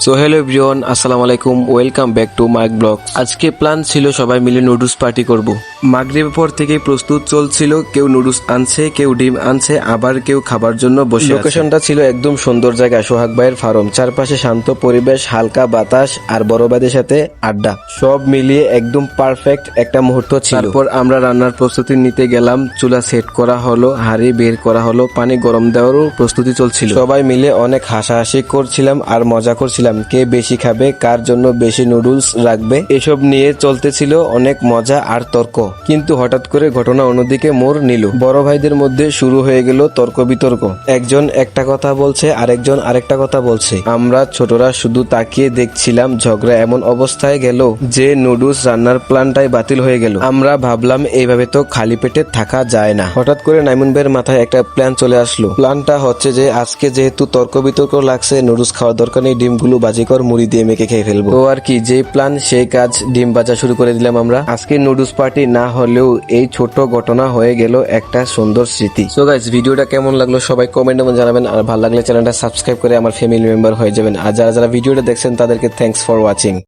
So hello everyone, আসসালামু আলাইকুম, welcome back to Mike blog. আজকে প্ল্যান ছিল সবাই মিলে নুডলস পার্টি করব। মাগরিবের পর থেকে প্রস্তুত চলছিল, কেউ নুডলস আনছে, কেউ ডিম আনছে, আবার কেউ খাবার জন্য বসে। লোকেশনটা ছিল একদম সুন্দর জায়গা, সোহাগ ভাইয়ের ফার্ম। চারপাশে শান্ত পরিবেশ, হালকা বাতাস আর বড় ভাইদের সাথে আড্ডা, সব মিলিয়ে একদম পারফেক্ট একটা মুহূর্ত ছিল। তারপর আমরা রান্নার প্রস্তুতি নিতে গেলাম। চুলা সেট করা হলো, হাঁড়ি বের করা হলো, পানি গরম দেওয়ারও প্রস্তুতি চলছিল। সবাই মিলে অনেক হাসাহাসি করছিলাম আর মজা করছিলাম, কে বেশি খাবে, কার জন্য বেশি নুডলস রাখবে, এসব নিয়ে চলতেছিল অনেক মজা আর তর্ক। কিন্তু হঠাৎ করে ঘটনা অন্যদিকে মোড় নিল। বড় ভাইদের মধ্যে শুরু হয়ে গেল তর্ক বিতর্ক। একজন একটা কথা বলছে, আরেকজন আরেকটা কথা বলছে। আমরা ছোটরা শুধু তাকিয়ে দেখছিলাম। ঝগড়া এমন অবস্থায় গেল যে নুডলস রান্নার প্ল্যানটাই বাতিল হয়ে গেল। আমরা ভাবলাম এইভাবে তো খালি পেটে থাকা যায় না। হঠাৎ করে নাইমুন ভাইয়ের মাথায় একটা প্ল্যান চলে আসলো। প্ল্যানটা হচ্ছে যে আজকে যেহেতু তর্ক বিতর্ক লাগছে, নুডলস খাওয়ার দরকার নেই, ডিমগুলো বাজিকর মুড়ি দিয়ে মেখে খেয়ে ফেলবো। তো আর কি, যে প্ল্যান সেই কাজ, ডিম ভাজা শুরু করে দিলাম আমরা। আজকে নুডলস পার্টি না হলেও এই ছোট ঘটনা হয়ে গেল একটা সুন্দর স্মৃতি। সো গাইস, ভিডিওটা কেমন লাগলো সবাই কমেন্টে জানাবেন, আর ভালো লাগলে চ্যানেলটা সাবস্ক্রাইব করে আমার ফ্যামিলি মেম্বার হয়ে যাবেন। আর যারা যারা ভিডিওটা দেখছেন তাদেরকে থ্যাঙ্কস ফর ওয়াচিং।